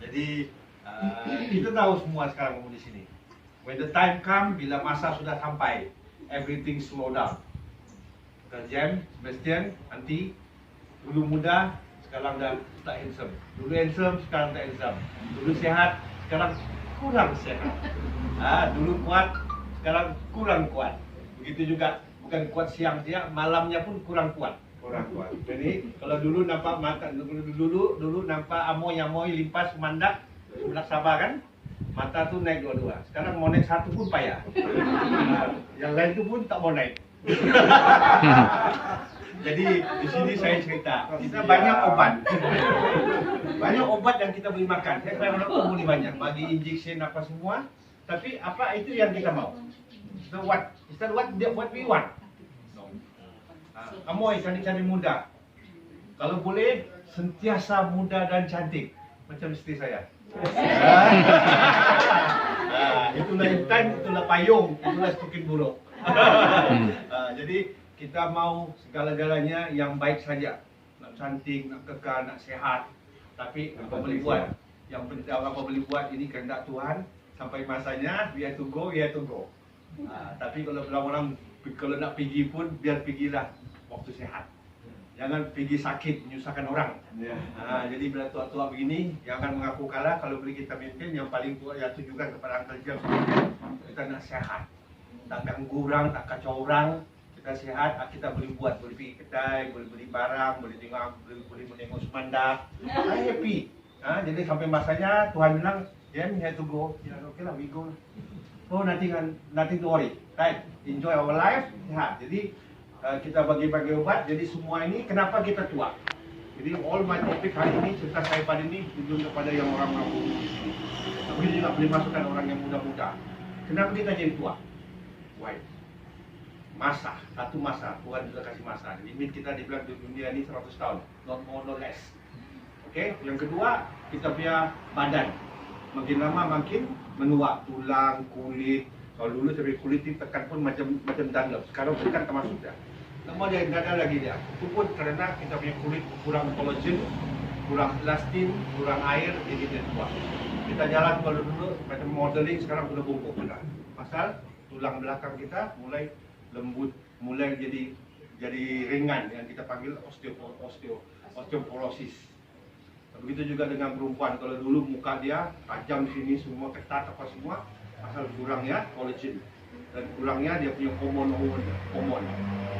Jadi kita tahu semua sekarang di sini. When the time come, bila masa sudah sampai, everything slow down. Jam, Sebastian, nanti dulu muda, sekarang dah tak handsome. Dulu handsome, sekarang tak handsome. Dulu sehat, sekarang kurang sehat. Dulu kuat, sekarang kurang kuat. Begitu juga, bukan kuat siang-siang, malamnya pun kurang kuat. Jadi kalau dulu nampak mata, dulu nampak amoy limpas mandak, sabar kan? Mata tu naik dua-dua. Sekarang mau naik satu pun payah. Yang lain tu pun tak mau naik. Jadi di sini saya cerita, kita banyak obat yang kita boleh makan. Saya kira boleh banyak, bagi injection apa semua. Tapi apa itu yang kita mau? So what we want? Amoy cantik-cantik muda. Kalau boleh sentiasa muda dan cantik macam isteri saya. Itulah intan, itulah payung, itulah stukin buruk. Jadi kita mau segala-galanya yang baik saja. Nak cantik, nak kekal, nak sehat. Tapi apa boleh buat? Yang penting apa boleh buat ini kehendak Tuhan. Sampai masanya, we have to go. Tapi kalau orang kalau nak pergi pun biar pergilah waktu sehat. Jangan pergi sakit menyusahkan orang. Jadi bila tua-tua begini, jangan mengaku kalah. Kalau boleh kita maintain, yang paling tua ya tujukan kepada Uncle Jam. Kita nak sehat, tak ganggu orang, tak kacau orang. Kita sehat, kita boleh buat, boleh pergi kedai, boleh beli barang, boleh menengok semanda. Happy. Jadi sampai masanya Tuhan bilang, Jam, you have to go. Ya, okay lah, we go. Oh, nothing to worry. Right? Enjoy our life, sehat. Jadi kita bagi-bagi obat. Jadi semua ini kenapa kita tua? Jadi all my topic hari ini, cerita saya pada ini tujuan kepada yang orang mampu di sini. Tapi juga boleh masukkan orang yang muda-muda. Kenapa kita jadi tua? Why? Satu masa, Tuhan sudah kasih masa. Limit kita dibilang di dunia ini 100 tahun, not more, not less. Oke, yang kedua kita punya badan. Makin lama makin menua, tulang, kulit. Kalau dulu sampai kulit ditekan pun macam dandap. Sekarang tekan termasuk dah. Lama dia tidak ada lagi dia. Itu pun kerana kita punya kulit kurang kolagen, kurang elastin, kurang air, jadi dia tua. Kita jalan kalau dulu macam modeling, sekarang sudah bungkuk sudah. Pasal tulang belakang kita mulai lembut, mulai jadi ringan yang kita panggil osteoporosis. Begitu juga dengan perempuan. Kalau dulu muka dia tajam sini semua ketat apa semua, asal kurangnya kolagen dan kurangnya dia punya hormon.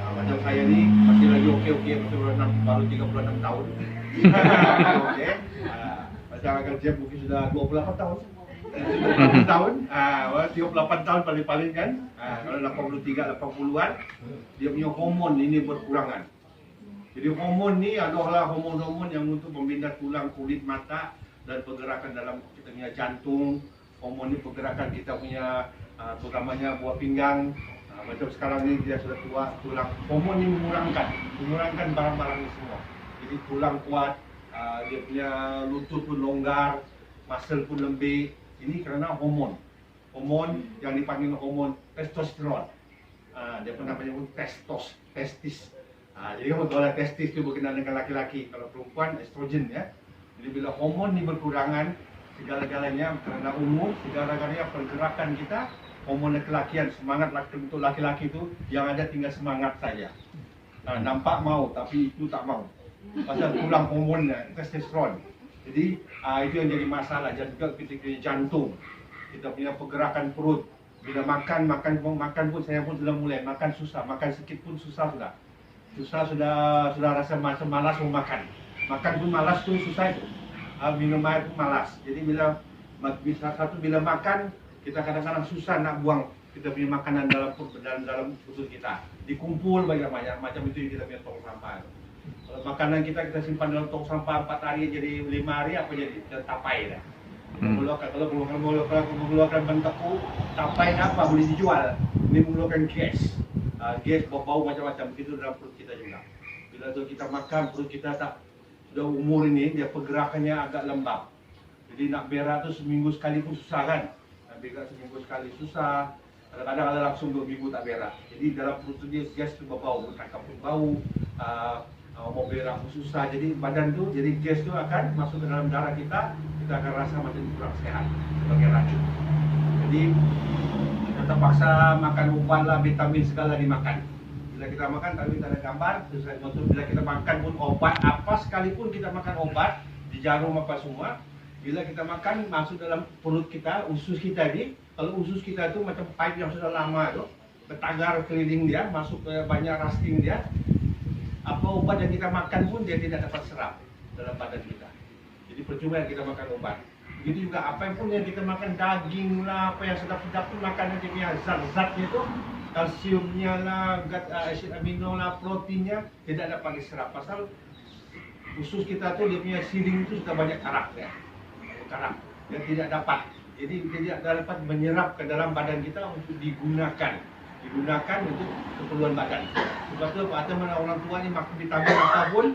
Macam saya ni masih lagi okey, baru 36 tahun. Okey. Macam Uncle Jam mungkin sudah 28 tahun. 38 tahun paling-paling kan. Kalau 83, 80-an dia punya hormon ini berkurangan. Jadi hormon ni adalah hormon-hormon yang untuk membina tulang, kulit, mata dan pergerakan dalam kita punya jantung. Hormon ni pergerakan kita punya terutamanya buah pinggang. Macam sekarang ni dia sudah tua, tulang. Hormon ni mengurangkan barang-barang ni semua. Jadi tulang kuat, dia punya lutut pun longgar, muscle pun lembik. Ini kerana hormon. Hormon yang dipanggil hormon testosteron. Dia pun namanya pun testis. Jadi kalau testis itu berkenaan dengan laki-laki, kalau perempuan estrogen ya. Jadi bila hormon ini berkurangan, segala-galanya kerana umur, segala-galanya pergerakan kita, hormon laki-lakian, semangat untuk laki-laki itu yang ada tinggal semangat saja. Nampak mau tapi itu tak mau. Pasal kurang hormonnya, testosteron. Jadi itu yang jadi masalah. Dan juga ketika jantung, kita punya pergerakan perut. Bila makan pun saya pun sudah mulai makan susah, makan sikit pun susah sudah. Sudah rasa macam malas mau makan. Makan pun malas tu susah itu. Minum air pun malas. Jadi bila makan kita kadang-kadang susah nak buang kita punya makanan dalam perut kita. Dikumpul banyak-banyak macam itu kita punya tong sampah. Kalau makanan kita simpan dalam tong sampah 4 hari jadi 5 hari apa jadi? Dah tapai dah. Kalau mengeluarkan bentukku tapai apa boleh dijual. Ini mengeluarkan gas. Gas bau macam-macam begitu dalam perut kita juga. Bila tu kita makan perut kita tak sudah umur ini dia pergerakannya agak lembab. Jadi nak berak tu seminggu sekali pun susah kan. Nak berak seminggu sekali susah. Kadang-kadang ada langsung 2 minggu tak berak. Jadi dalam perut tu dia gas tu berbau, bercakap pun bau. mau berak susah, jadi badan tuh, jadi gas tuh akan masuk ke dalam darah kita akan rasa macam kurang sehat sebagai racun. Jadi kita terpaksa makan obat lah, vitamin segala dimakan. Bila kita makan, tadi ada gambar, terus bila kita makan pun obat, apa sekalipun kita makan obat, di jarum apa semua, bila kita makan masuk dalam perut kita, usus kita ini, kalau usus kita itu macam pipe yang sudah lama itu, bertagar keliling dia, masuk ke banyak rasting dia, apa obat yang kita makan pun dia tidak dapat serap dalam badan kita. Jadi percuma kita makan obat. Begitu juga apa pun yang kita makan, daging lah, apa yang sedap-sedap pun makan dia punya zat-zatnya itu, kalsiumnya lah, asid amino lah, proteinnya tidak dapat diserap. Pasal usus kita tuh dia punya siling itu sudah banyak karat ya, karat yang tidak dapat. Jadi tidak dapat menyerap ke dalam badan kita untuk digunakan untuk keperluan badan. Sebab itu ada orang tua ni makan vitamin apapun,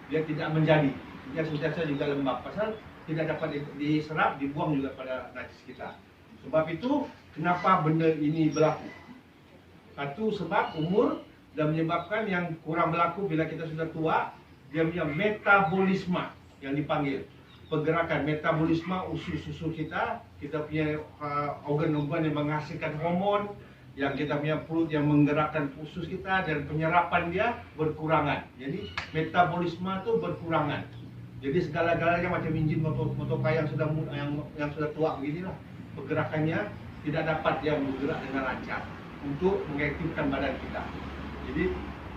dia tidak menjadi. Dia sentiasa juga lembab. Pasal tidak dapat diserap, dibuang juga pada najis kita. Sebab itu kenapa benda ini berlaku? Satu sebab umur dan menyebabkan yang kurang berlaku bila kita sudah tua, dia punya metabolisme yang dipanggil. Pergerakan metabolisme usus-usus kita punya organ-organ yang menghasilkan hormon, yang kita punya perut yang menggerakkan usus kita dan penyerapan dia berkurangan. Jadi metabolisme itu berkurangan. Jadi segala-galanya macam enjin motor yang sudah tua beginilah. Pergerakannya tidak dapat dia bergerak dengan lancar untuk mengaktifkan badan kita. Jadi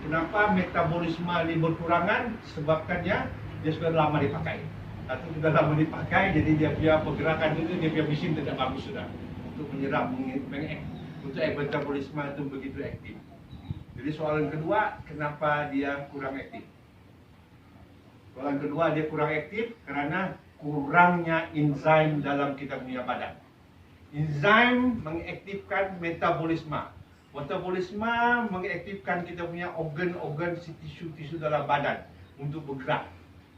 kenapa metabolisme ini berkurangan? Sebabkannya dia sudah lama dipakai. Atau sudah lama dipakai, jadi dia punya pergerakan itu, dia punya mesin tidak bagus sudah untuk menyerap, untuk metabolisme itu begitu aktif. Jadi soalan kedua, kenapa dia kurang aktif? Soalan kedua, dia kurang aktif karena kurangnya enzim dalam kita punya badan. Enzim mengaktifkan metabolisme. Metabolisme mengaktifkan kita punya organ-organ tisu-tisu dalam badan untuk bergerak.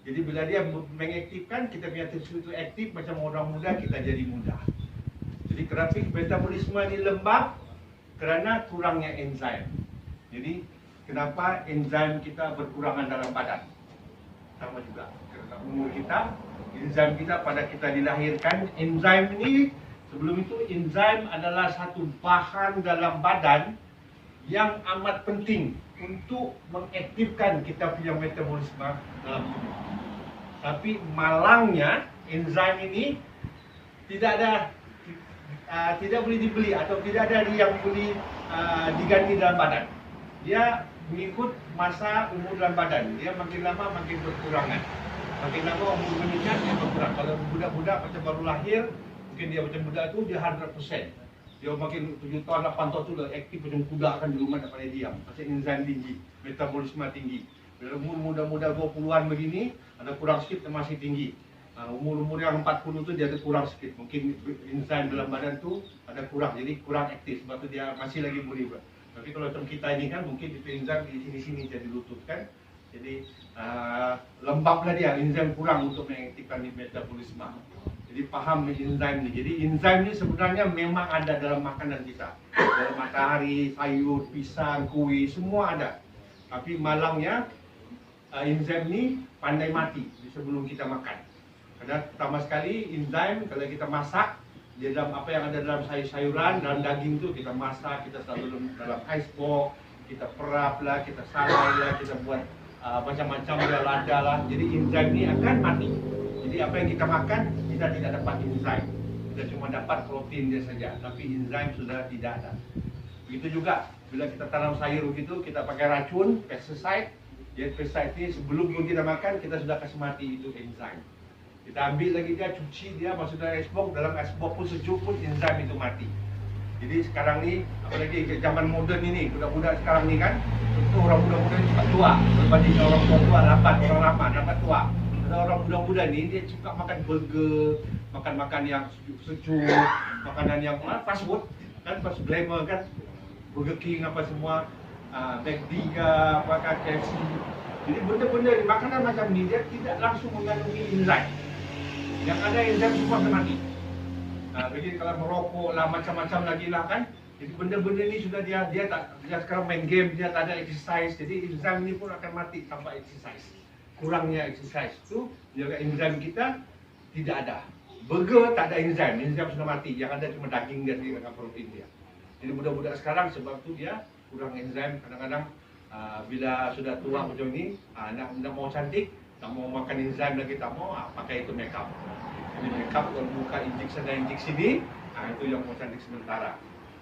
Jadi bila dia mengaktifkan, kita punya tisu itu aktif, macam orang muda, kita jadi muda. Jadi grafik metabolisme ini lembab kerana kurangnya enzim. Jadi kenapa enzim kita berkurangan dalam badan? Sama juga kerana umur kita, enzim kita pada kita dilahirkan, enzim ini sebelum itu enzim adalah satu bahan dalam badan yang amat penting untuk mengaktifkan kita punya metabolisme dalam tubuh. Tapi malangnya enzim ini tidak boleh dibeli atau tidak ada yang boleh diganti dalam badan. Dia mengikut masa umur dalam badan. Dia makin lama makin berkurangan. Makin lama umur meningkat dia berkurang. Kalau budak-budak macam baru lahir, mungkin dia macam budak tu dia 100%. Dia makin 7 tahun 8 tahun tu dah aktif macam kuda kan di rumah tak pandai diam. Pasal enzim tinggi, metabolisme tinggi. Bila umur muda-muda 20-an begini, ada kurang sikit masih tinggi. Umur-umur yang 40 tu dia ada kurang sikit. Mungkin enzim dalam badan tu ada kurang, jadi kurang aktif. Sebab tu dia masih lagi boleh buat. Tapi kalau macam kita ini kan mungkin itu enzim di sini-sini jadi lutut kan. Jadi lembablah dia, enzim kurang untuk mengaktifkan metabolisme. Jadi faham enzim ni. Jadi enzim ni sebenarnya memang ada dalam makanan kita. Dalam matahari, sayur, pisang, kuih, semua ada. Tapi malangnya enzim ni pandai mati sebelum kita makan. Karena pertama sekali enzim kalau kita masak, dia dalam apa yang ada dalam sayur-sayuran, dalam daging tu kita masak, kita taruh dalam ice box, kita perap lah, kita salai lah, kita buat macam-macam lada lah. Jadi enzim ni akan mati. Jadi apa yang kita makan, kita tidak dapat enzim. Kita cuma dapat protein dia saja, tapi enzim sudah tidak ada. Begitu juga bila kita tanam sayur begitu, kita pakai racun, pesticide. Jadi pesticide ni sebelum kita makan, kita sudah kasih mati itu enzim. Kita ambil lagi dia, cuci dia, masuk dalam icebox, dalam icebox pun sejuk pun enzim itu mati. Jadi sekarang ni, apalagi zaman moden ini, budak-budak sekarang ni kan, itu orang muda-muda ni cepat tua. Berbanding orang tua-tua, lambat, orang lama, lambat tua. Ada orang muda-muda ni, dia suka makan burger, makan-makan yang sejuk, makanan yang fast food, kan fast glamour kan, Burger King apa semua, McD ke, apakah KFC. Jadi benda-benda makanan macam ni, dia tidak langsung mengandungi enzim. Yang ada enzim semua akan mati. Jadi kalau merokok lah macam-macam lagi lah kan, Jadi benda-benda ni sudah dia sekarang main game, dia tak ada exercise. Jadi enzim ni pun akan mati tanpa exercise. Kurangnya exercise tu jaga enzim kita tidak ada. Burger tak ada enzim sudah mati. Yang ada cuma daging dia dengan protein dia. Jadi budak-budak sekarang sebab tu dia kurang enzim. Kadang-kadang bila sudah tua macam ni, nak mau cantik, tak mau makan enzim lagi, tak mau, pakai itu makeup. Jadi makeup kalau buka injek sana injek sini, itu yang mau cantik sementara.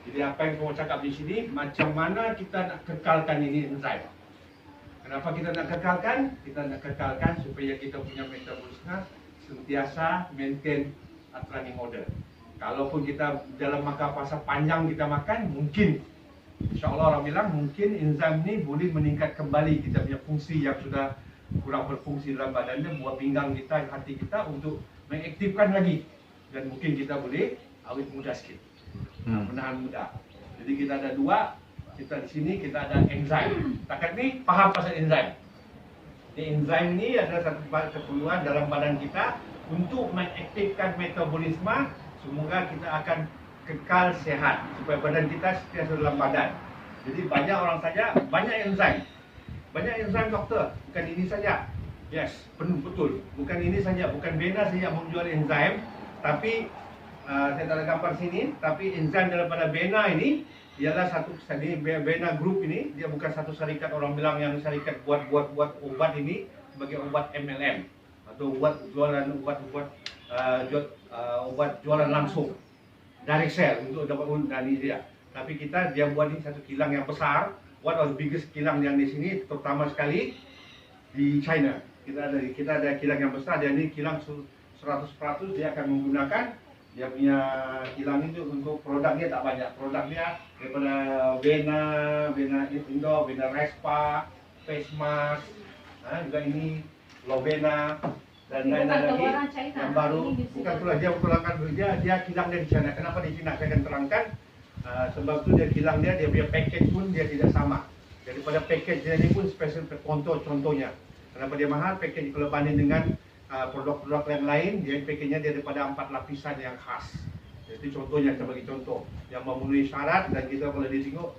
Jadi apa yang saya cakap di sini, macam mana kita nak kekalkan ini enzim. Kenapa kita nak kekalkan? Kita nak kekalkan supaya kita punya metabolisme sentiasa maintain at running order. Kalaupun kita dalam masa panjang kita makan, mungkin InsyaAllah orang bilang mungkin enzim ni boleh meningkat kembali kita punya fungsi yang sudah kurang berfungsi dalam badannya, buat pinggang kita, hati kita untuk mengaktifkan lagi. Dan mungkin kita boleh awet muda sikit. Menahan muda. Jadi kita ada dua, kita di sini kita ada enzim. Takat ni faham pasal enzim. Enzim ni adalah satu keperluan dalam badan kita untuk mengaktifkan metabolisme. Semoga kita akan kekal sehat supaya badan kita sentiasa dalam badan. Jadi banyak orang saja banyak enzim. Banyak enzim doktor, bukan ini saja. Yes, penuh betul. Bukan ini saja, bukan Bena saja menjual enzim, tapi saya tak ada gambar sini, tapi enzim daripada Bena ini ialah satu Bena Group ini, dia bukan satu syarikat orang bilang yang syarikat buat obat ini sebagai obat MLM atau obat jualan langsung. Direct sell untuk dapat dari dia. Tapi dia buat ini satu kilang yang besar, one of the biggest kilang yang di sini, terutama sekali di China. Kita ada kilang yang besar, dan ini kilang 100% dia akan menggunakan dia punya kilang itu untuk produknya tak banyak. Produknya daripada Bena Indo, Bena Respa, Face Mask, juga ini Lovena, dan lain-lain lagi yang baru. Bukan itulah dia bertolakkan dia kilang dia di sana. Kenapa di China? Saya akan terangkan. Sebab tu dia kilang dia punya package pun dia tidak sama. Daripada package dia ni pun special contohnya. Kenapa dia mahal? Package kalau banding dengan produk-produk yang lain, dia package-nya dia daripada 4 lapisan yang khas. Jadi contohnya, kita bagi contoh yang memenuhi syarat, dan kita boleh ditengok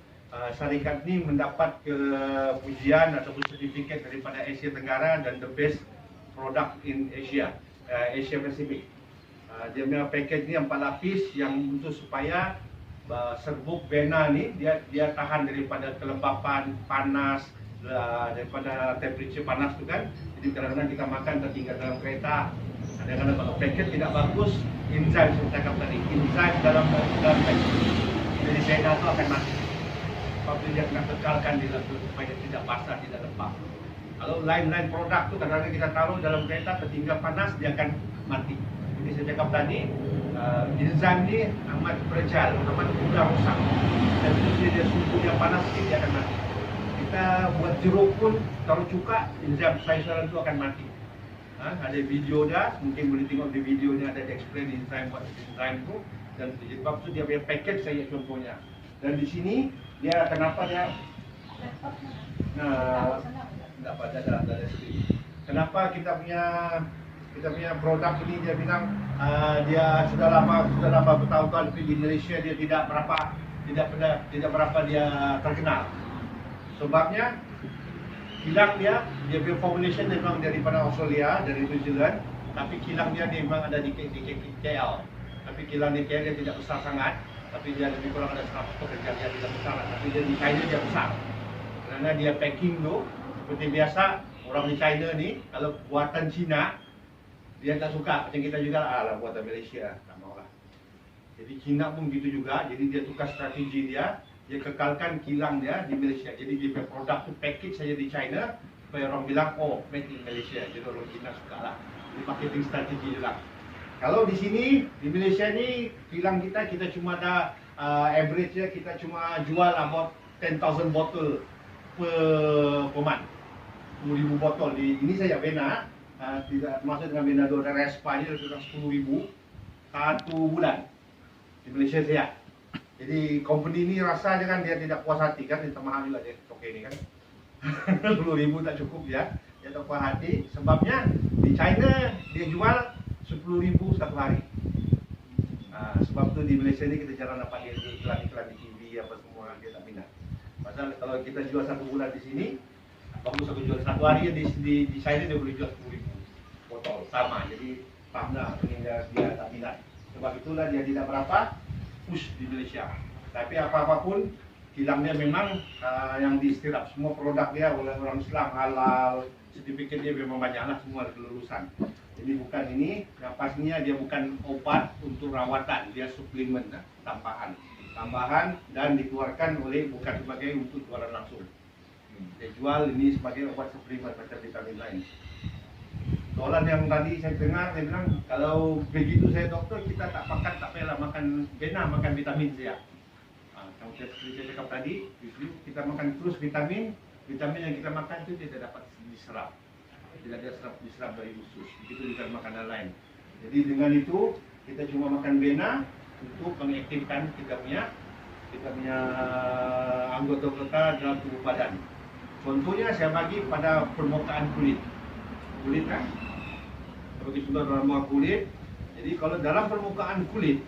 syarikat ni mendapat pujian ataupun sertifikat daripada Asia Tenggara dan the best product in Asia, Asia Pacific. Dia punya package ni 4 lapis yang untuk supaya serbuk Bena ni dia tahan daripada kelembapan, panas, daripada temperature panas tu kan. Jadi kadang-kadang kita makan tertinggal dalam kereta, kadang-kadang kalau package tidak bagus, enzim saya cakap tadi, enzim dalam package jadi Bena tu akan mati. Sebab dia kena kekalkan di dalam supaya tidak basah, tidak lembab. Kalau lain-lain produk tu kadang-kadang kita taruh dalam kereta tertinggal panas, dia akan mati. Jadi saya cakap tadi, enzim ni amat fragile, amat mudah rosak. Dan bila dia suhunya panas, dia akan mati. Kita buat jeruk pun, taruh cuka, enzim saisaran tu akan mati. Ada video dah, mungkin boleh tengok di videonya ada explain enzim buat enzim tu. Dan sebab tu dia punya package saya contohnya. Dan di sini dia kenapa dia tak pada ada sini. Kenapa kita punya produk ini dia bilang dia sudah lama bertahun-tahun di Malaysia dia tidak berapa dia terkenal. Sebabnya kilang dia punya formulation dia memang daripada Australia, dari New Zealand, tapi kilang dia memang ada di KL. Tapi kilang di KL dia tidak besar sangat, tapi dia lebih kurang ada 100 pekerja, dia tidak besar, tapi dia di China dia besar. Karena dia packing tu seperti biasa, orang di China ni kalau buatan Cina dia tak suka, macam kita juga lah buatan Malaysia, tak maulah. Jadi Cina pun gitu juga, jadi dia tukar strategi dia kekalkan kilang dia di Malaysia. Jadi dia punya produk tu package saja di China supaya orang bilang oh made in Malaysia, jadi orang Cina suka lah. Ini marketing strategi je lah. Kalau di sini di Malaysia ni kilang kita cuma ada average nya kita cuma jual about 10,000 botol per month. 10,000 botol di ini saja Bena, tidak masuk dengan Bena Dora Respa ini sudah 10,000 satu bulan di Malaysia saja. Jadi company ini rasa kan dia tidak puas hati kan, dia mahal juga dia toke ini kan. 10,000 tak cukup dia tak puas hati. Sebabnya di China dia jual 10,000 satu hari. Sebab tu di Malaysia ni kita jarang dapat dia iklan-iklan di TV gizi apa semua dia tak minat. Padahal kalau kita jual 1 bulan di sini, bagus aku jual 1 hari di saya dia boleh jual 10.000 botol sama. Jadi paham ini dia tak minat. Sebab itulah dia tidak berapa push di Malaysia. Tapi apapun kilangnya memang yang diistirap semua produk dia oleh orang Islam halal, sertifikat dia memang banyaklah semua kelulusan. Jadi bukan ini, yang pastinya dia bukan obat untuk rawatan, dia suplemen tambahan dan dikeluarkan oleh bukan sebagai untuk jualan langsung. Dia jual ini sebagai obat suplemen macam vitamin lain. Soalan yang tadi saya dengar, dia bilang kalau begitu saya dokter kita tak payahlah makan bena, makan vitamin saja. Kalau seperti saya cakap tadi, kita makan terus vitamin yang kita makan itu tidak dapat diserap, tidak ada diserap dari usus. Begitu juga makanan lain. Jadi dengan itu kita cuma makan bena untuk mengaktifkan kita punya anggota dalam tubuh badan. Contohnya saya bagi pada permukaan kulit kan, bagi contoh dalam muka kulit. Jadi kalau dalam permukaan kulit,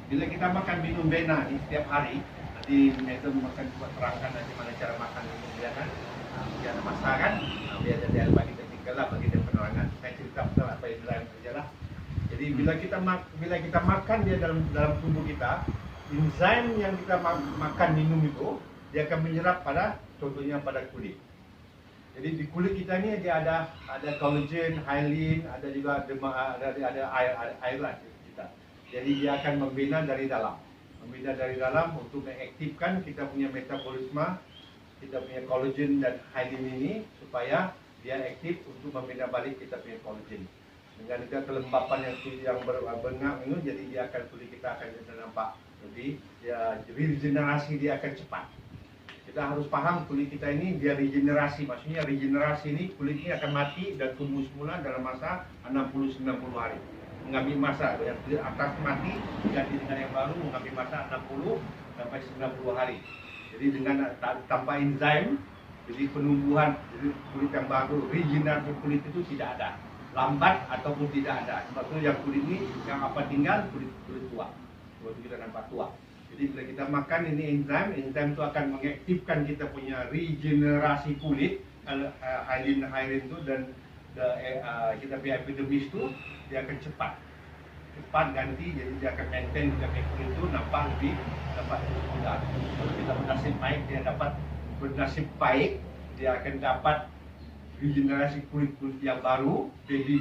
bila kita makan minum bena ini setiap hari, nanti itu makan buat terangkan nanti mana cara makan minum dia kan, dia ada masa kan, dia ada bagi teknikal lah, bagi dia penerangan. Saya cerita betul apa yang dalam kerja lah. Jadi bila kita makan dia dalam tubuh kita, enzim yang kita makan minum itu dia akan menyerap pada contohnya pada kulit. Jadi di kulit kita ni dia ada collagen, hyalin, ada juga ada air kita. Jadi dia akan membina dari dalam untuk mengaktifkan kita punya metabolisme, kita punya collagen dan hyalin ini supaya dia aktif untuk membina balik kita punya collagen. Dengan juga kelembapan yang berenang itu, jadi dia akan kulit kita akan nampak lebih regenerasi dia akan cepat. Kita harus paham kulit kita ini dia regenerasi, maksudnya regenerasi ini kulit ini akan mati dan tumbuh semula dalam masa 60-90 hari. Mengambil masa yang kulit atas mati diganti dengan yang baru mengambil masa 60 sampai 90 hari. Jadi dengan tanpa enzim, jadi penumbuhan jadi kulit yang baru, regenerasi kulit itu tidak ada, lambat ataupun tidak ada. Sebab itu yang kulit ini yang apa tinggal kulit tua, waktu kita nampak tua. Jadi bila kita makan ini enzim itu akan mengaktifkan kita punya regenerasi kulit, hyalin itu dan kita punya epidermis itu dia akan cepat ganti, jadi dia akan maintain kita punya kulit itu nampak lebih mudah. Kalau kita bernasib baik dia akan dapat regenerasi kulit yang baru, jadi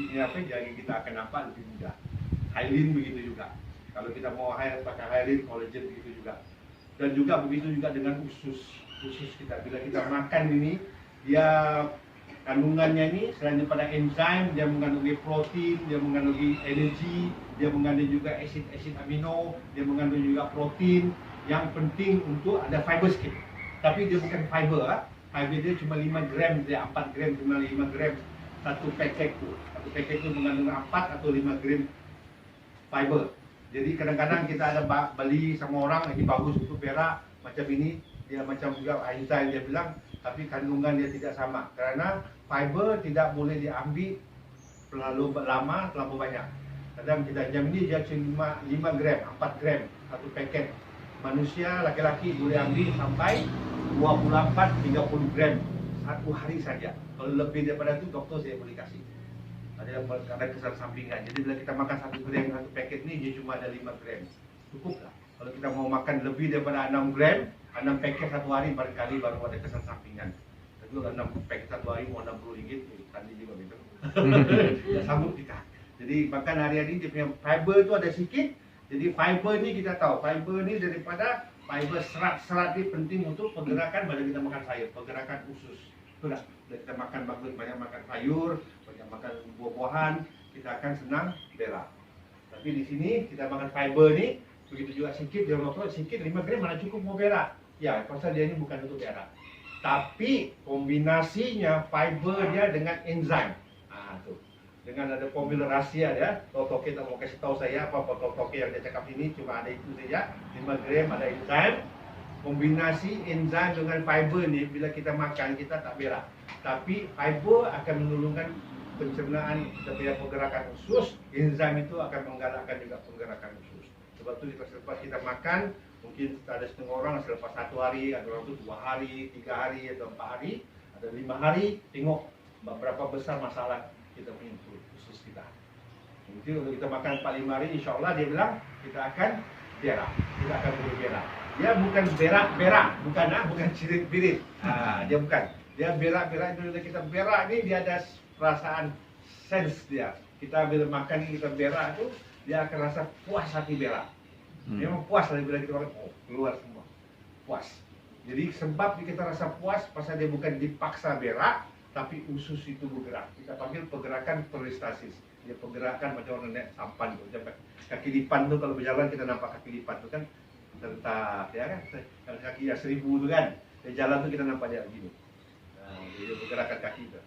kita akan nampak lebih mudah. Hyalin begitu juga. Kalau kita mau pakai hyalin, collagen begitu juga. Dan juga begitu juga dengan usus kita. Bila kita makan ini, dia kandungannya ini selain daripada enzim, dia mengandungi protein, dia mengandungi energi, dia mengandung juga asid amino, dia mengandung juga protein. Yang penting untuk ada fiber sikit. Tapi dia bukan fiber, fiber dia cuma 5 gram, dia 4 gram, cuma 5 gram satu paket tu. Satu paket tu mengandung 4 atau 5 gram fiber. Jadi kadang-kadang kita ada beli sama orang lagi bagus untuk perak macam ini, dia macam juga enzim dia bilang, tapi kandungan dia tidak sama karena fiber tidak boleh diambil terlalu lama, terlalu banyak. Kadang kita jam ini dia cuma 5 gram, 4 gram satu paket. Manusia laki-laki boleh ambil sampai 24-30 gram satu hari saja. Kalau lebih daripada itu doktor saya boleh kasih. Ada kesan sampingan. Jadi bila kita makan 1 gram satu paket ni dia cuma ada 5 gram. Cukup lah. Kalau kita mau makan lebih daripada 6 gram, 6 paket satu hari barangkali baru ada kesan sampingan. Tapi kalau 6 paket satu hari mau RM60, tadi juga begitu. Ya sanggup kita. Jadi makan hari-hari dia punya fiber tu ada sikit. Jadi fiber ni kita tahu, fiber ni daripada fiber serat-serat ni penting untuk pergerakan pada kita makan sayur, pergerakan usus. Itulah. Bila kita makan bagus, banyak makan sayur, banyak makan buah-buahan, kita akan senang berak. Tapi di sini kita makan fiber ni, begitu juga sikit, dia makan sikit 5 gram mana cukup mau berak. Ya, pasal dia ni bukan untuk berak. Tapi kombinasinya fiber dia dengan enzim. Tu. Dengan ada formula rahsia dia, Toke tak mau kasih tahu saya apa Toke yang dia cakap ini, cuma ada itu saja, 5 gram ada enzim. Kombinasi enzim dengan fiber ni bila kita makan kita tak berak. Tapi fiber akan menurunkan pencernaan dan pergerakan usus. Enzim itu akan menggalakkan juga pergerakan usus. Sebab itu selepas kita makan, Mungkin ada setengah orang selepas 1 hari, ada orang itu 2 hari, 3 hari, atau 4 hari, ada 5 hari, tengok berapa besar masalah kita punya usus kita. Nanti kalau kita makan 4-5 hari, insya Allah dia bilang kita akan berak, kita akan berak. Dia bukan berak, bukan cirit-birit. Dia bukan. Dia berak itu kita berak ni dia ada perasaan sense dia. Kita bila makan ni kita berak tu dia akan rasa puas hati berak. Memang puas lah bila kita makan, oh keluar semua. Puas. Jadi sebab kita rasa puas pasal dia bukan dipaksa berak tapi usus itu bergerak. Kita panggil pergerakan peristasis. Dia pergerakan macam orang naik sampan tu. Kaki lipan tu kalau berjalan kita nampak kaki lipan tu kan terletak ya kan. Kalau kaki yang 1000 tu kan. Dia jalan tu kita nampak dia begini. Dia pergerakan kaki tu.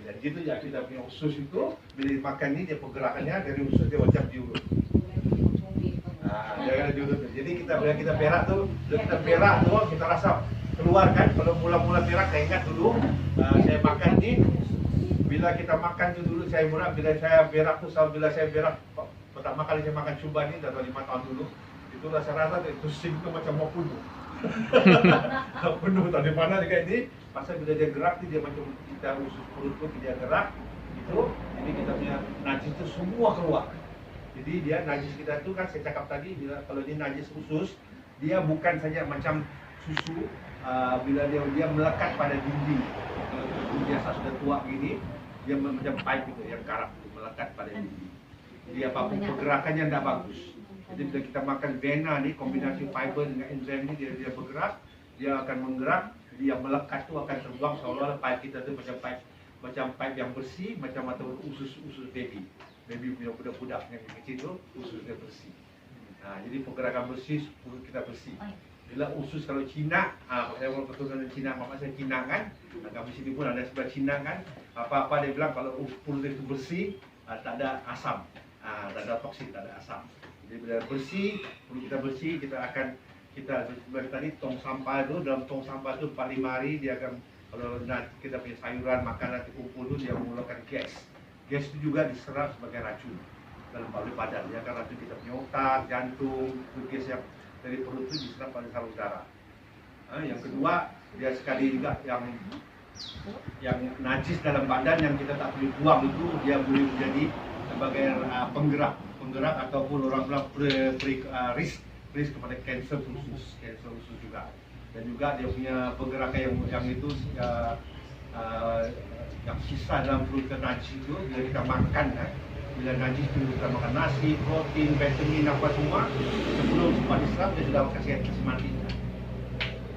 Jadi gitu ya kita punya usus itu bila makan ni dia pergerakannya dari usus dia macam diurut. Dia diurut. Jadi bila kita berak tu, kita rasa keluar kan. Kalau mula-mula berak saya ingat dulu saya makan ni bila kita makan tu dulu saya murah bila saya berak tu bila saya berak pertama kali saya makan cuba ni dah 5 tahun dulu itu rasa-rasa itu sim tu macam mau penuh. Penuh tadi mana dekat ini pasal bila dia gerak dia macam kita usus perut tu dia gerak itu jadi kita punya najis tu semua keluar. Jadi dia najis kita tu kan saya cakap tadi bila kalau dia najis usus dia bukan saja macam susu bila dia melekat pada dinding. Kalau biasa sudah tua gini dia macam pipe gitu yang karap itu melekat pada dinding. Jadi apapun pergerakannya tidak bagus. Jadi bila kita makan vena ni kombinasi fiber dengan enzim ni dia bergerak, dia akan menggerak, jadi yang melekat tu akan terbuang seolah-olah pipe kita tu macam pipe yang bersih macam atau usus baby punya budak-budak yang kecil tu ususnya bersih. Jadi pergerakan bersih perut kita bersih. Bila usus kalau Cina, saya mau betulkan Cina, mama saya Cina kan, kami sini pun ada sebelah Cina kan, apa dia bilang kalau perut itu bersih, tak ada asam, tak ada toksin, tak ada asam. Jadi bila bersih, perut kita bersih, kita seperti tadi tong sampah itu dalam tong sampah itu 4-5 hari dia akan kalau kita punya sayuran makanan terkumpul itu dia mengeluarkan gas. Gas itu juga diserap sebagai racun dalam badan. Dia akan racun kita punya otak, jantung, itu gas yang dari perut itu diserap pada saluran darah. Yang kedua dia sekali juga yang najis dalam badan yang kita tak boleh buang itu dia boleh menjadi sebagai penggerak ataupun orang bilang risk kepada kanser usus juga. Dan juga dia punya pergerakan yang itu yang sisa dalam perut kita najis itu bila kita makan bila najis itu kita makan nasi, protein, vitamin apa semua sebelum sempat diserap dia sudah kasih mati.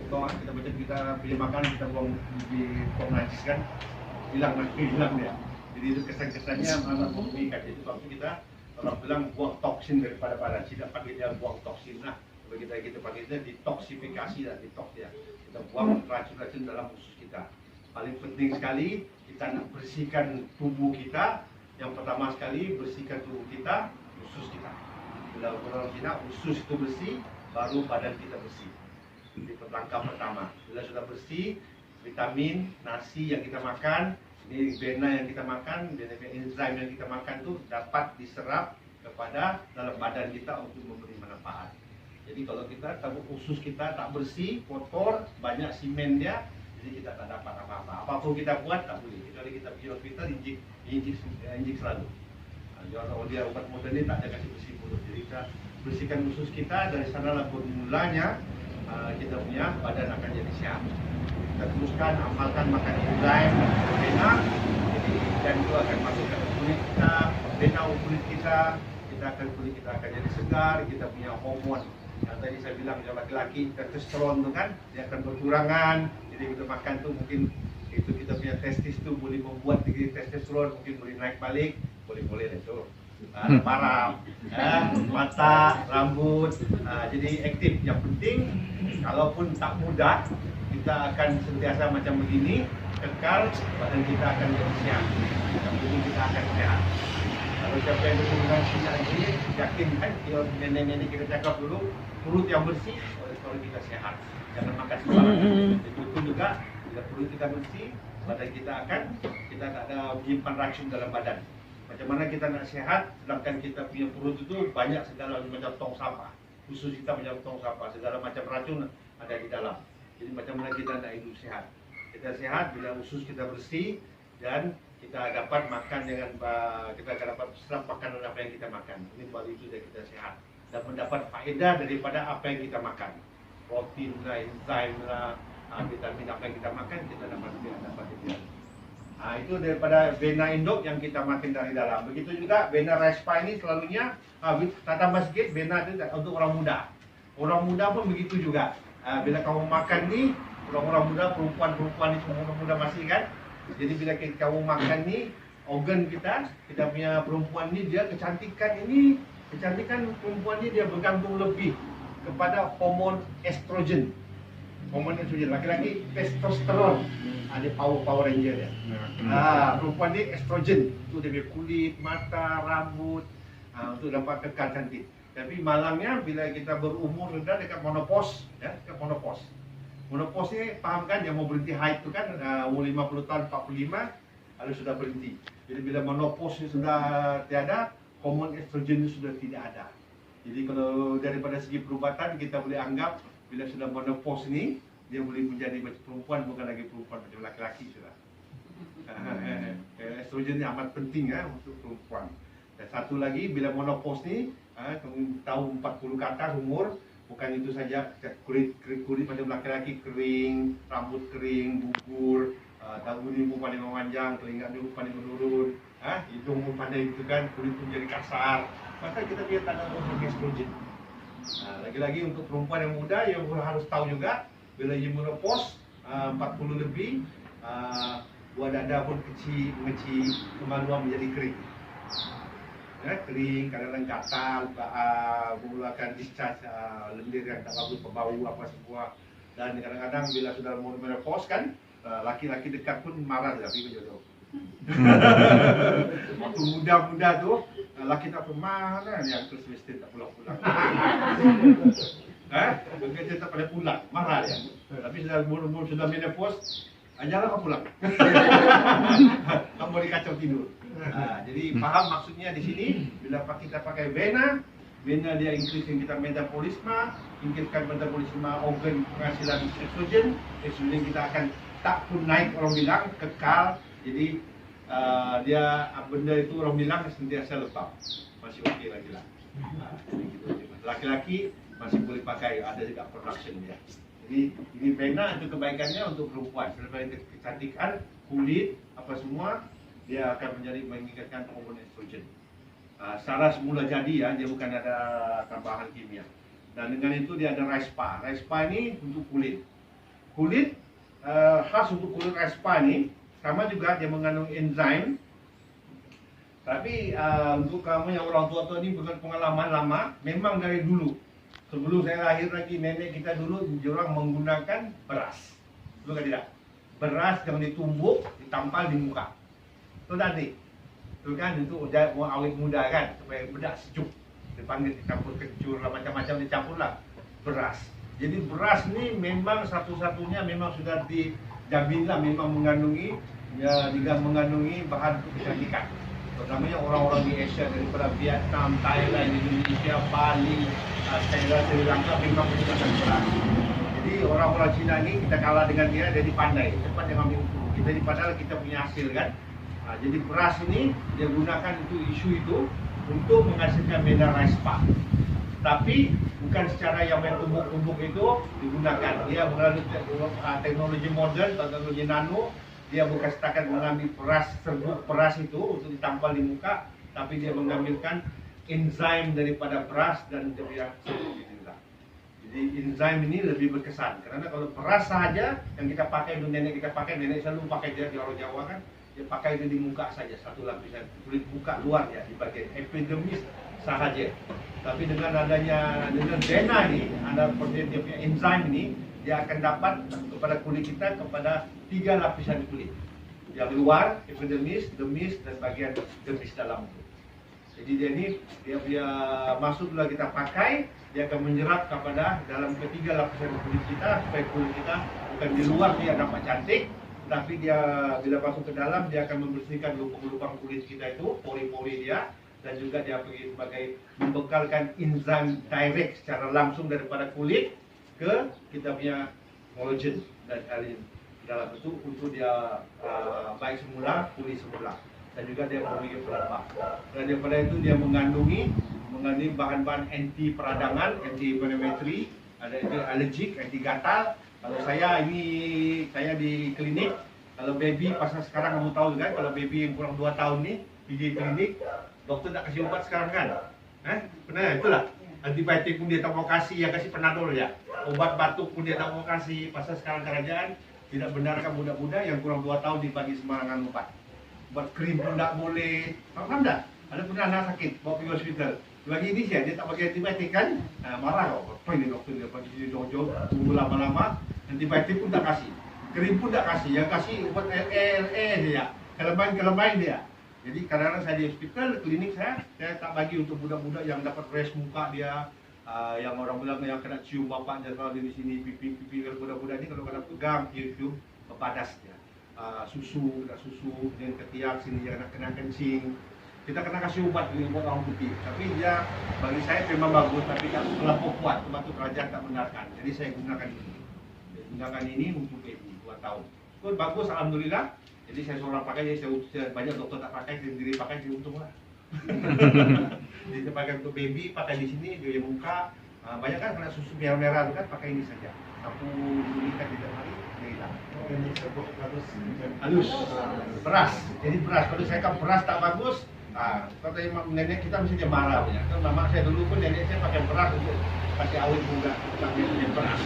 Kita macam kita pilih makan kita buang di tong najis kan hilang dia. Jadi itu kesan-kesannya malah membikat itu waktu kita orang bilang buang toksin daripada badan. Tidak pakai dia buang toksin lah. Kalau kita pakai dia detoksifikasi lah, detox dia. Kita buang racun-racun dalam usus kita. Paling penting sekali kita nak bersihkan tubuh kita. Yang pertama sekali bersihkan tubuh kita, usus kita. Bila orang Cina usus itu bersih, baru badan kita bersih. Jadi langkah pertama. Bila sudah bersih, vitamin, nasi yang kita makan, ini vena yang kita makan, enzim yang kita makan itu dapat diserap kepada dalam badan kita untuk memberi manfaat. Jadi kalau kita usus kita tak bersih, kotor, banyak simen dia, jadi kita tak dapat apa-apa. Apapun kita buat tak boleh. Kecuali kita pergi hospital injek selalu. Kalau dia obat modern ni tak ada kasih bersih mulut. Jadi kita bersihkan usus kita dari sanalah bermulanya kita punya badan akan jadi sihat. Kita teruskan amalkan makan enzim, vena, jadi dan itu akan masuk ke kulit kita, vena kulit kulit kita akan jadi segar, kita punya hormon. Yang tadi saya bilang yang laki-laki testosteron tu kan dia akan berkurangan. Jadi kita makan tu mungkin itu kita punya testis tu boleh membuat tinggi testosteron mungkin boleh naik balik, boleh itu. Param, mata, rambut, jadi aktif. Yang penting, kalaupun tak mudah, kita akan sentiasa macam begini, kekal, badan kita akan jadi sehat. Yang penting kita akan sehat. Kalau siapa yang berhubungan sihat ini, yakin kan, kalau nenek-nenek kita cakap dulu, perut yang bersih, kalau kita sehat. Jangan makan sembarangan. Itu juga, bila perut kita bersih, badan kita tak ada menyimpan racun dalam badan. Macam mana kita nak sihat, sedangkan kita punya perut itu banyak segala macam tong sampah. usus kita macam tong sampah, segala macam racun ada di dalam. Jadi macam mana kita nak hidup sehat? Kita sehat bila usus kita bersih dan kita dapat makan dengan kita akan dapat serap makanan apa yang kita makan. Ini baru itu dia kita sehat dan mendapat faedah daripada apa yang kita makan. Protein lah, enzim lah, vitamin apa yang kita makan kita dapat itu. Itu daripada vena induk yang kita makan dari dalam. Begitu juga vena respa ini selalunya tambah sedikit vena itu untuk orang muda. Orang muda pun begitu juga. Bila kamu makan ni, orang-orang muda, perempuan-perempuan ni semua orang muda masih kan. Jadi bila kamu makan ni, organ kita punya perempuan ni dia kecantikan perempuan ni dia bergantung lebih kepada hormon estrogen. Hormon estrogen, laki-laki testosteron. Dia Power Ranger dia. Perempuan ni estrogen untuk dia punya kulit, mata, rambut, untuk dapat kekal cantik. Tapi malangnya bila kita berumur rendah dekat menopause, menopause ni faham kan, yang mau berhenti haid tu kan, umur 50 tahun, 45 lalu sudah berhenti. Jadi bila menopause ni sudah tiada, hormon estrogen ni sudah tidak ada. Jadi kalau daripada segi perubatan kita boleh anggap bila sudah menopause ni dia boleh menjadi macam perempuan, bukan lagi perempuan, macam laki-laki sudah. Estrogen ni amat penting untuk perempuan. Dan satu lagi, bila menopause ni, tahun 40 ke atas umur, bukan itu saja, kulit macam laki-laki kering, rambut kering, gugur, dagu ni pun paling memanjang, telinga ni pun paling menurun, hidung pun pandai itu kan, kulit pun jadi kasar. Maka kita lihat tanda hormon estrogen. Lagi-lagi untuk perempuan yang muda, yang harus tahu juga, bila ia menopause 40 lebih, buah dada pun kecil, mengecil, kemaluan menjadi kering. Kering, kadang-kadang gatal, mengeluarkan discharge lendir yang tak bagus, berbau apa semua. Dan kadang-kadang bila sudah menopause kan, laki-laki dekat pun marah tapi berjodoh. Waktu muda-muda tu, laki tak mana yang terus mesti tak pulang-pulang. Bekerja tak pada pulang, marah dia. Tapi sudah umur sudah menopause, janganlah kau pulang. Kamu boleh kacau tidur. Jadi faham maksudnya di sini bila kita pakai vena dia increasing kita metabolisme, increasekan metabolisme organ penghasilan estrogen kita akan tak pun naik, orang bilang kekal. Jadi dia benda itu orang bilang sentiasa lepas, masih okey lagi lah. Laki-laki masih boleh pakai, ada juga production dia. Jadi ini vena itu kebaikannya untuk perempuan. Selain kecantikan, kulit, apa semua, dia akan meningkatkan hormon estrogen. Secara semula jadi dia bukan ada tambahan kimia. Dan dengan itu dia ada respa. Respa ini untuk kulit. Kulit khas untuk kulit respa ini sama juga dia mengandung enzim. Tapi untuk kamu yang orang tua-tua ini bukan pengalaman lama, memang dari dulu. Sebelum saya lahir lagi, nenek kita dulu diorang menggunakan beras. Betul kan tidak? Beras yang ditumbuk, ditampal di muka. Itu tadi. Itu kan untuk awet muda kan, supaya bedak sejuk. Dipanggil, dicampur kencur lah, macam-macam dicampurlah beras. Jadi beras ni memang satu-satunya memang sudah dijamin lah, memang mengandungi bahan untuk kecantikan. Terutamanya orang-orang di Asia daripada Vietnam, Thailand, Indonesia, Bali, Thailand, Sri Lanka memang menggunakan beras. Jadi orang-orang Cina ni kita kalah dengan dia, jadi pandai, cepat dia ambil itu. Kita ni padahal kita punya hasil kan. Jadi beras ini dia gunakan untuk isu itu untuk menghasilkan vena respa. Tapi bukan secara yang main tumbuk-tumbuk itu digunakan. Dia melalui teknologi modern, teknologi nano. Dia bukan setakat mengambil beras, serbuk beras itu untuk ditampal di muka, tapi dia mengambilkan enzim daripada beras dan dia serbuk itu juga. Jadi enzim ini lebih berkesan. Karena kalau beras saja yang kita pakai, nenek kita pakai, nenek selalu pakai dia di orang Jawa kan, dia pakai itu di muka saja, satu lapisan kulit muka luar ya, di bagian epidermis sahaja. Tapi dengan vena ini, ada dia punya enzim ini, dia akan dapat kepada kulit kita kepada 3 lapisan kulit. Yang luar, epidermis, dermis, dan bagian dermis dalam itu. Jadi dia masuklah kita pakai, dia akan menyerap kepada dalam ketiga lapisan kulit kita, supaya kulit kita bukan di luar dia nampak cantik, tapi dia bila masuk ke dalam dia akan membersihkan lubang-lubang kulit kita itu, pori-pori dia, dan juga dia sebagai membekalkan enzim direct secara langsung daripada kulit ke kita punya collagen dan dalam itu untuk dia baik semula, pulih semula, dan juga dia memiliki pelembab. Dan daripada itu dia mengandungi bahan-bahan anti peradangan, anti inflammatory, ada allergic, anti gatal. Kalau saya di klinik, kalau baby pasal sekarang kamu tahu kan, kalau baby yang kurang 2 tahun ni pergi klinik, doktor tak kasih obat sekarang kan? Benar itulah. Antibiotik pun dia tak mau kasih, ya kasih Panadol ya. Obat batuk pun dia tak mau kasih. Pasal sekarang kerajaan tidak benarkan budak-budak yang kurang 2 tahun dibagi sembarangan obat. Buat krim pun tak boleh. Faham tak? Ada pernah anak sakit, bawa pergi hospital. Lagi ini dia tak bagi antibiotik kan? Marah kau. Apa ini doktor dia bagi dia jauh-jauh, tunggu lama-lama, antibiotik pun tak kasih. Krim pun tak kasih, yang kasih buat LA dia. Kelemahan dia. Jadi kadang-kadang saya di hospital, klinik saya tak bagi untuk budak-budak yang dapat rash muka dia, yang orang bilang yang kena cium bapaknya kalau di sini pipi budak-budak ini kalau kena pegang cium padas dia. Susu dan ketiak sini jangan kena kencing. Kita kena kasih obat buat orang putih. Tapi dia bagi saya memang bagus, tapi tak terlalu kuat. Sebab itu kerajaan tak benarkan. Jadi saya gunakan ini. Gunakan ini untuk baby 2 tahun. So, bagus, alhamdulillah. Jadi saya seorang pakai, jadi saya banyak dokter tak pakai, saya sendiri pakai, saya untung lah. Jadi saya pakai untuk baby, pakai di sini, dia muka. Banyak kan kena susu merah-merah itu kan, pakai ini saja. Aku dulu kan tidak hari, dia hilang. Ini sebut Halus, beras. Jadi beras, kalau saya kan beras tak bagus, kata nenek kita mesti dia marah punya. Kan mama saya dulu pun nenek saya pakai beras untuk pakai awet muda, pakai beras.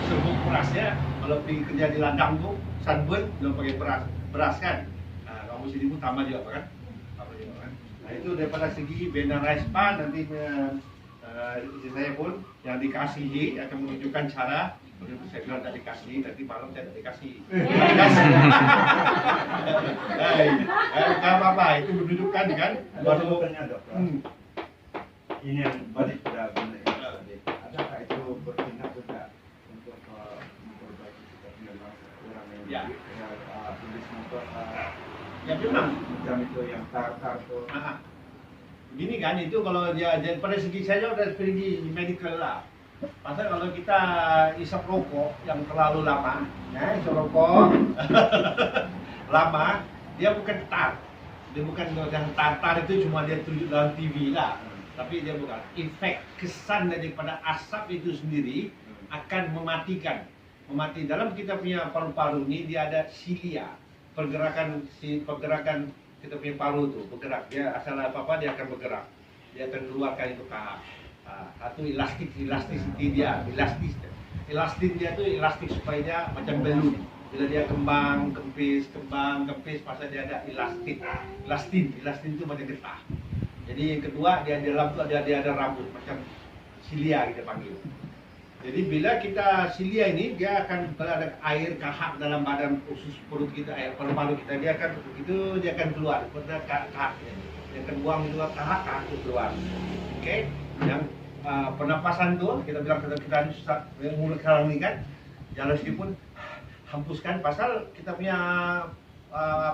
Serbuk berasnya, kalau pergi kerja di ladang tuh, sunburn, dia pakai beras kan. Kamu sini pun tambah juga kan? Nah itu daripada segi bena rice pan nanti istri saya pun yang dikasih akan menunjukkan cara. Saya bilang tak dikasih, nanti malam saya tak dikasih. Tak apa-apa, itu menunjukkan kan. Baru tanya dokter. Ini yang balik pada benda ini. Adakah itu bertindak juga untuk memperbaiki kita punya orang yang tulis motor? Ya memang. Macam itu yang tar tu. Begini kan, itu kalau dia pada segi saya udah pergi medical lah. Pasal kalau kita isap rokok yang terlalu lama, isap rokok lama, dia bukan tar. Dia bukan yang tar itu cuma dia tunjuk dalam TV lah. Tapi dia bukan. Efek kesan daripada asap itu sendiri akan mematikan. Dalam kita punya paru-paru ini dia ada silia. Pergerakan kita punya paru itu bergerak. Dia asal apa-apa dia akan bergerak. Dia akan keluarkan itu kahak. Satu elasticity dia, elastin dia tu elastik supaya dia macam balon. Bila dia kembang kempis, pasal dia ada elastin itu macam getah. Jadi yang kedua dia di dalam tu dia ada rambut macam silia kita panggil. Jadi bila kita silia ini dia akan berada air kahak dalam badan usus perut kita, air paru-paru kita dia akan keluar pada kahak dia akan buang keluar kahak itu keluar. Okey. Yang pernapasan tu kita bilang kita ni susah mulut sekarang ni kan jalan sini pun hempuskan pasal kita punya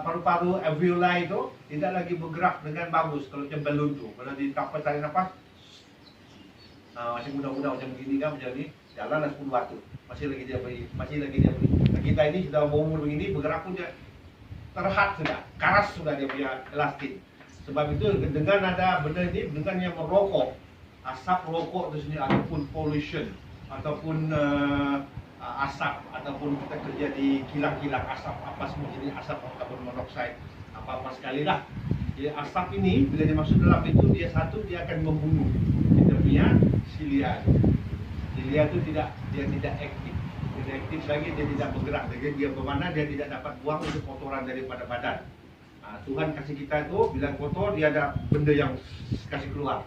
paru-paru alveoli itu tidak lagi bergerak dengan bagus kalau macam balon tu. Kalau tarik nafas masih muda-muda macam begini kan, macam ni jalan 10 batu masih lagi dia beri. Nah, kita ini sudah umur begini bergerak pun dia terhad sudah, karas sudah dia punya elastin. Sebab itu dengan ada benda ini, dengan yang merokok, asap rokok itu sendiri ataupun pollution ataupun asap ataupun kita kerja di kilang-kilang asap apa semua jenis asap karbon monoksida apa-apa sekali lah. Jadi asap ini bila dia masuk dalam itu dia akan membunuh kita punya silia. Silia itu tidak aktif. Tidak aktif lagi, dia tidak bergerak. Jadi dia bermana dia tidak dapat buang untuk kotoran daripada badan. Tuhan kasih kita itu bila kotor dia ada benda yang kasih keluar.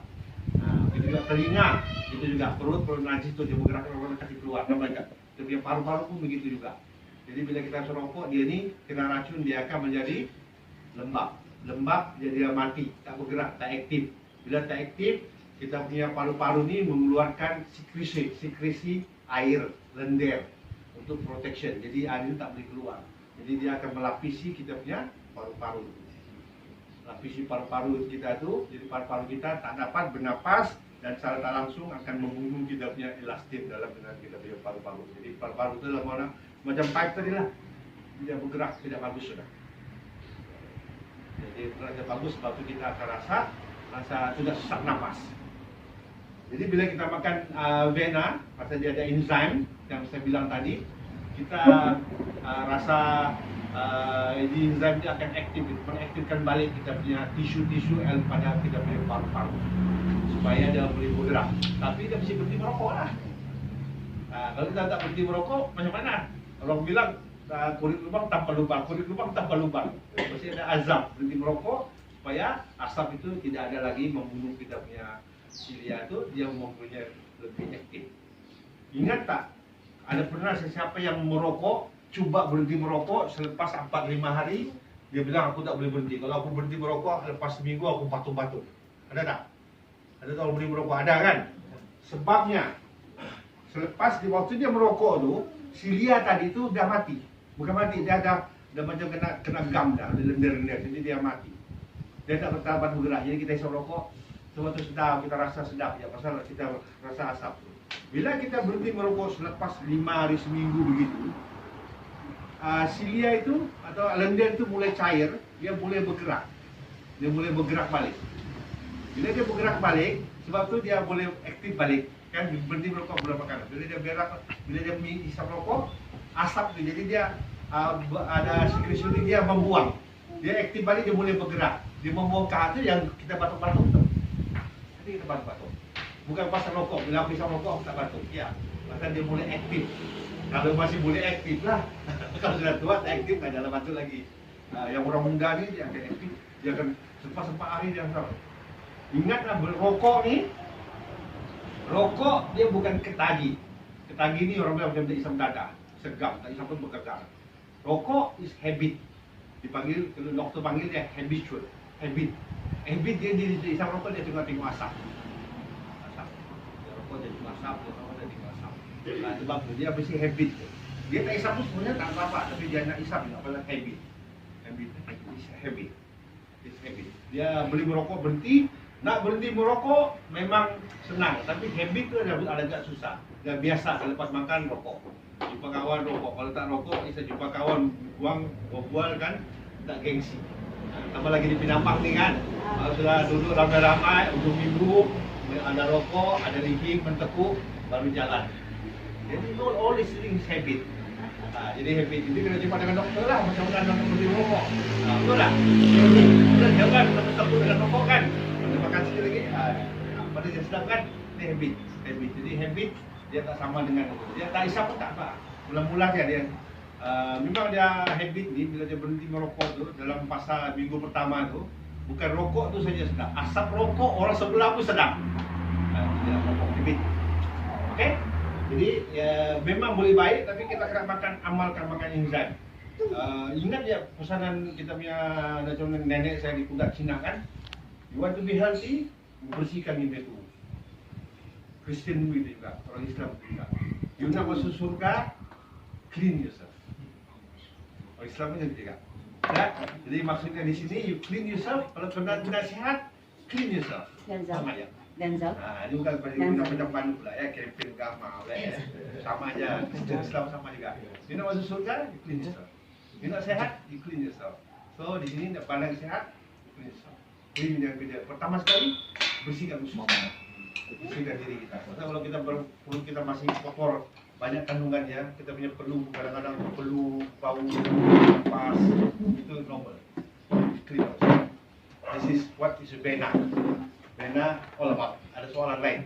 Itu juga telinga, itu juga perut najis itu dia bergerak kasih keluar. Dia punya paru-paru pun begitu juga. Jadi bila kita serokok dia ni kena racun dia akan menjadi lembab dia mati, tak bergerak, tak aktif. Bila tak aktif kita punya paru-paru ni mengeluarkan sekresi air lendir untuk protection. Jadi air itu tak boleh keluar. Jadi dia akan melapisi kita punya paru-paru. lapisi paru-paru kita tu, jadi paru-paru kita tak dapat bernapas dan secara tak langsung akan membunuh kita punya elastin dalam dengan kita punya paru-paru. Jadi paru-paru itu adalah macam pipe tadi lah, dia bergerak tidak bagus sudah. Jadi tidak bagus, sebab itu kita akan rasa sudah sesak nafas. Jadi bila kita makan vena, pasal dia ada enzim yang saya bilang tadi, kita rasa enzim dia akan mengaktifkan balik kita punya tisu-tisu pada kita punya paru-paru supaya dia boleh bergerak. Tapi dia mesti berhenti merokok lah. Kalau kita tak berhenti merokok, macam mana? Orang bilang kulit lubang tanpa lubang, kulit lubang tanpa lubang. Mesti ada azab berhenti merokok supaya asap itu tidak ada lagi membunuh kita punya silia itu, dia mempunyai lebih aktif. Ingat tak? Ada pernah siapa yang merokok, cuba berhenti merokok selepas 4-5 hari, dia bilang aku tak boleh berhenti. Kalau aku berhenti merokok, lepas seminggu aku batuk-batuk. Ada tak? Ada tak berhenti merokok? Ada kan? Sebabnya, selepas di waktu dia merokok tu, silia tadi tu dah mati. Bukan mati, dia dah macam kena gam dah, lendir-lendir, jadi dia mati. Dia tak dapat bergerak, jadi kita isap rokok, semua tu sedap, kita rasa sedap ya, pasal kita rasa asap. Bila kita berhenti merokok selepas 5 hari seminggu begitu, silia itu atau lendir itu mulai cair, dia mulai bergerak. Dia mulai bergerak balik. Bila dia bergerak balik, sebab tu dia boleh aktif balik. Kan berhenti merokok berapa kali. Bila dia isap rokok, asap tu jadi dia ada sekresi dia membuang. Dia aktif balik, dia boleh bergerak. Dia membuang ke yang kita batuk-batuk tu. Jadi kita batuk-batuk. Bukan pasal rokok, bila aku isap rokok aku tak batuk. Ya, pasal dia boleh aktif. Kalau masih boleh aktif lah. Kalau sudah tua tak aktif, tak ada batuk lagi. Yang orang muda ni dia akan aktif. Dia akan sempat-sempat hari dia akan. Ingatlah berrokok ni, rokok dia bukan ketagi. Ketagi ni orang bilang macam dia isam dada, segam, tak isam pun bergegar. Rokok is habit. Dipanggil, kalau doktor panggil dia habitual. Habit. Habit dia isam rokok, dia tengok asap. Dia rokok dia tengok asap, dia rokok dia tengok asap. Sebab tu dia mesti habit. Dia tak isap pun sebenarnya tak apa-apa, tapi dia nak isap, dia apa habit. Habit is habit. It's habit. Dia beli merokok berhenti. Nak berhenti merokok memang senang, tapi habit tu agak susah. Dah biasa lepas makan rokok, jumpa kawan rokok. Kalau tak rokok, bisa jumpa kawan berbual kan, tak gengsi. Tambah lagi di Pinapang ni kan, kalau sudah duduk ramai-ramai, ujung minggu, ada rokok, ada lihim, mentekuk, baru jalan. Jadi all these things habit. Jadi habit itu kena jumpa dengan doktor lah, macam mana nak berhenti merokok. Betul tak? Jadi jangan takut dengan rokok kan. Makan sikit lagi, pada dia sedap kan, ini habit. Jadi habit dia tak sama dengan dia tak isap pun tak apa. Mula-mula dia memang dia habit ni bila dia berhenti merokok tu dalam fasa minggu pertama tu, bukan rokok tu saja sedap, asap rokok orang sebelah pun sedap. Dia rokok habit. Okey? Jadi memang boleh baik, tapi kita kena amalkan makan enzim. Ingat ya pesanan kita punya nenek saya di Kudat Cina kan, you want to be healthy, bersihkan mimpi itu. Kristen begitu juga, orang Islam juga. You nak masuk surga, clean yourself. Orang Islam pun juga. Ya? Jadi maksudnya di sini, you clean yourself. Kalau kena sehat, clean yourself. Sama ya. Denzel. Ini bukan banyak bantu pula ya, campaign agama ya. Sama aja, Kristen Islam sama juga. You nak masuk surga, you clean yourself. You nak sehat, you clean yourself. So di sini nak pandang sehat, you clean yourself. Ini yang beda. Pertama sekali, bersihkan semua. Bersihkan diri kita. Kalau kita perut kita masih kotor, banyak kandungannya, kita punya peluh kadang-kadang peluh, bau, nafas, itu normal. Clean out. This is what is vena. Vena all about. Ada soalan lain?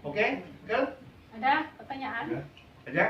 Oke, Kel? Ada pertanyaan? Ada?